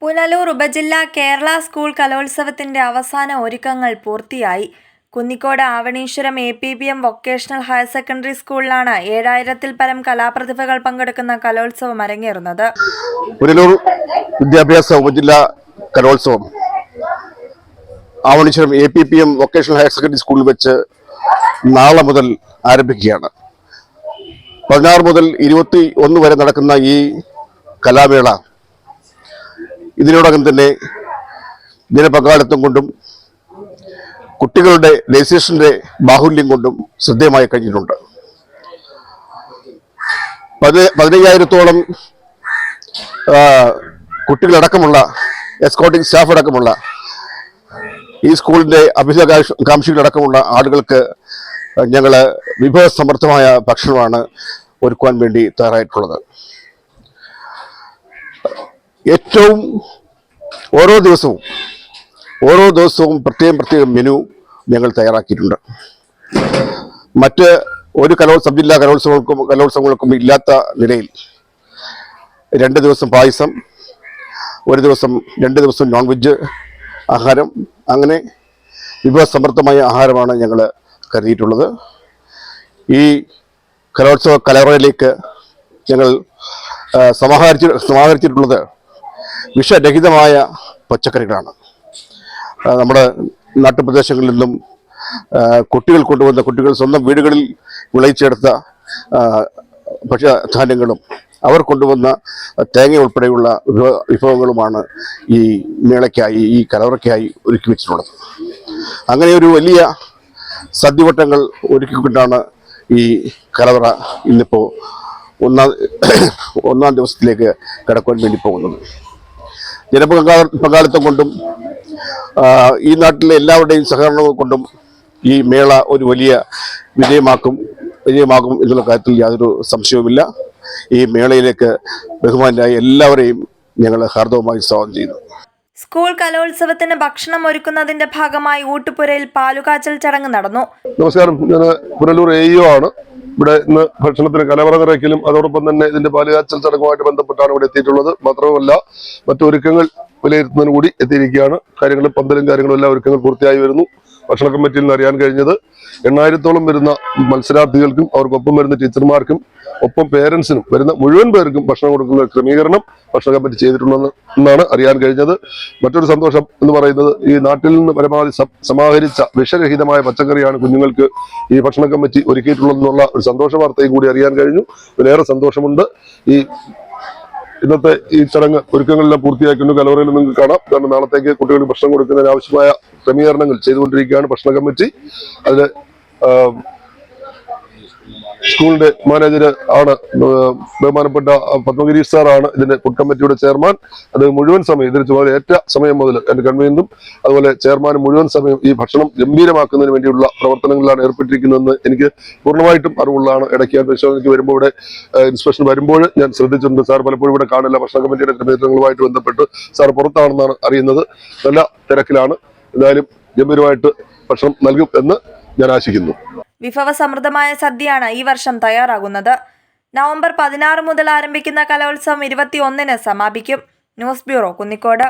പുനലൂർ ഉപജില്ലാ കേരള സ്കൂൾ കലോത്സവത്തിന്റെ അവസാന ഒരുക്കങ്ങൾ പൂർത്തിയായി. Kunnicode Avaneeswaram APPM vocational higher secondary സ്കൂളിലാണ് 7000-ൽ പരം കലാപ്രതിഭകൾ പങ്കെടുക്കുന്ന കലോത്സവം അരങ്ങേറുന്നത്. പുനലൂർ വിദ്യാഭ്യാസ ഉപജില്ലാ കലോത്സവം Avaneeswaram APPM vocational higher secondary സ്കൂളിൽ വെച്ച് നാളെ മുതൽ ആരംഭിക്കുകയാണ്. 16 മുതൽ 21 വരെ നടക്കുന്ന ഈ കലാമേള ഇതിനോടകം തന്നെ ജനപങ്കാളിത്തം കൊണ്ടും കുട്ടികളുടെ രജിസ്ട്രേഷന്റെ ബാഹുല്യം കൊണ്ടും ശ്രദ്ധേയമായി കഴിഞ്ഞിട്ടുണ്ട്. 15,000-ഓളം കുട്ടികളടക്കമുള്ള എസ്കോർട്ടിംഗ് സ്റ്റാഫ് അടക്കമുള്ള ഈ സ്കൂളിന്റെ അഭികാംക്ഷികളടക്കമുള്ള ആളുകൾക്ക് ഞങ്ങൾ വിഭവസമൃദ്ധമായ ഭക്ഷണമാണ് ഒരുക്കുവാൻ വേണ്ടി തയ്യാറായിട്ടുള്ളത്. ഏറ്റവും ഓരോ ദിവസവും പ്രത്യേകം മെനു ഞങ്ങൾ തയ്യാറാക്കിയിട്ടുണ്ട്. മറ്റ് ഒരു സബ് ജില്ലാ കലോത്സവങ്ങൾക്കും ഇല്ലാത്ത നിലയിൽ 2 ദിവസം പായസം, 2 ദിവസം നോൺ വെജ് ആഹാരം, അങ്ങനെ വിഭവസമൃദ്ധമായ ആഹാരമാണ് ഞങ്ങൾ കരുതിയിട്ടുള്ളത്. ഈ കലോത്സവ കലവറയിലേക്ക് ഞങ്ങൾ സമാഹരിച്ചിട്ടുള്ളത് വിഷരഹിതമായ പച്ചക്കറികളാണ്. നമ്മുടെ നാട്ടുപ്രദേശങ്ങളിൽ നിന്നും കുട്ടികൾ സ്വന്തം വീടുകളിൽ വിളയിച്ചെടുത്ത ഭക്ഷ്യധാന്യങ്ങളും അവർ കൊണ്ടുവന്ന തേങ്ങ ഉൾപ്പെടെയുള്ള വിഭവങ്ങളുമാണ് ഈ മേളയ്ക്കായി, ഈ കലവറയ്ക്കായി ഒരുക്കി വെച്ചിട്ടുള്ളത്. അങ്ങനെ ഒരു വലിയ സദ്യവട്ടങ്ങൾ ഒരുക്കിക്കൊണ്ടാണ് ഈ കലവറ ഇന്നിപ്പോൾ ഒന്നാം ദിവസത്തിലേക്ക് കടക്കുവാൻ വേണ്ടി പോകുന്നത്. ജനപങ്കാളിത്തം കൊണ്ടും ഈ നാട്ടിലെ എല്ലാവരുടെയും സഹകരണം കൊണ്ടും ഈ മേള ഒരു വലിയ വിജയമാകും എന്നുള്ള കാര്യത്തിൽ യാതൊരു സംശയവുമില്ല. ഈ മേളയിലേക്ക് ബഹുമാനായ എല്ലാവരെയും ഞങ്ങൾ ഹാർദവമായി സ്വാഗതം ചെയ്യുന്നു. സ്കൂൾ കലോത്സവത്തിന് ഭക്ഷണം ഒരുക്കുന്നതിന്റെ ഭാഗമായി ഊട്ടുപുരയിൽ പാലുകാച്ചൽ ചടങ്ങ് നടന്നു. നമസ്കാരം, ഞാൻ പുനലൂർ AEO ആണ്. ഇവിടെ ഇന്ന് ഭക്ഷണത്തിന് കലവറ നിറയ്ക്കലും അതോടൊപ്പം തന്നെ ഇതിന്റെ പാലുകാച്ചൽ ചടങ്ങുമായിട്ട് ബന്ധപ്പെട്ടാണ് ഇവിടെ എത്തിയിട്ടുള്ളത്. മാത്രമല്ല മറ്റൊരുക്കങ്ങൾ വിലയിരുത്തുന്നതിന് കൂടി എത്തിയിരിക്കുകയാണ്. പന്തലും കാര്യങ്ങളും എല്ലാം ഒരുക്കങ്ങൾ പൂർത്തിയായി വരുന്നു. ഭക്ഷണ കമ്മിറ്റിയിൽ നിന്ന് അറിയാൻ കഴിഞ്ഞത് 8000-ഓളം വരുന്ന മത്സരാർത്ഥികൾക്കും അവർക്കൊപ്പം വരുന്ന ടീച്ചർമാർക്കും ഒപ്പം പേരൻസിനും വരുന്ന മുഴുവൻ പേർക്കും ഭക്ഷണം കൊടുക്കുന്ന ക്രമീകരണം ഭക്ഷണ കമ്മിറ്റി ചെയ്തിട്ടുണ്ടെന്നാണ് അറിയാൻ കഴിഞ്ഞത്. മറ്റൊരു സന്തോഷം എന്ന് പറയുന്നത് ഈ നാട്ടിൽ നിന്ന് പരമാവധി സമാഹരിച്ച വിഷരഹിതമായ പച്ചക്കറിയാണ് കുഞ്ഞുങ്ങൾക്ക് ഈ ഭക്ഷണ കമ്മിറ്റി ഒരുക്കിയിട്ടുള്ളതെന്നുള്ള ഒരു സന്തോഷ വാർത്തയും കൂടി അറിയാൻ കഴിഞ്ഞു. ഇതിലേറെ സന്തോഷമുണ്ട്. ഇന്നത്തെ ഈ ചടങ്ങ് ഒരുക്കങ്ങളെല്ലാം പൂർത്തിയാക്കുന്നു. കലവറയിൽ നിങ്ങൾക്ക് കാണാം. കാരണം നാളത്തേക്ക് കുട്ടികൾക്ക് ഭക്ഷണം കൊടുക്കുന്നതിന് ആവശ്യമായ ക്രമീകരണങ്ങൾ ചെയ്തുകൊണ്ടിരിക്കുകയാണ് ഭക്ഷണ കമ്മിറ്റി. അതിൽ സ്കൂളിന്റെ മാനേജർ ആണ് ബഹുമാനപ്പെട്ട പത്മഗിരീഷ് സാറാണ് ഇതിന്റെ ഫുഡ് കമ്മിറ്റിയുടെ ചെയർമാൻ. അത് മുഴുവൻ സമയം ഇതിന് ചുമതല ഏറ്റ സമയം മുതൽ എന്റെ കൺവീനറും അതുപോലെ ചെയർമാനും മുഴുവൻ സമയം ഈ ഭക്ഷണം ഗംഭീരമാക്കുന്നതിന് വേണ്ടിയുള്ള പ്രവർത്തനങ്ങളിലാണ് ഏർപ്പെട്ടിരിക്കുന്നതെന്ന് എനിക്ക് പൂർണ്ണമായിട്ടും അറിവുള്ളതാണ്. ഇടയ്ക്ക് പരിശോധനയ്ക്ക് വരുമ്പോൾ ഇവിടെ ഇൻസ്പെക്ഷൻ വരുമ്പോൾ ഞാൻ ശ്രദ്ധിച്ചിട്ടുണ്ട്. സാർ പലപ്പോഴും ഇവിടെ കാണില്ല. ഭക്ഷണ കമ്മിറ്റിയുടെ ക്രമീകരണങ്ങളുമായിട്ട് ബന്ധപ്പെട്ട് സാർ പുറത്താണെന്നാണ് അറിയുന്നത്. നല്ല തിരക്കിലാണ്. എന്തായാലും ഗംഭീരമായിട്ട് ഭക്ഷണം നൽകും എന്ന് ഞാൻ ആശിക്കുന്നു. വിഭവസമൃദ്ധമായ സദ്യയാണ് ഈ വർഷം തയ്യാറാകുന്നത്. നവംബർ 16 മുതൽ ആരംഭിക്കുന്ന കലോത്സവം 21-ന് സമാപിക്കും. News bureau, Kunnicode.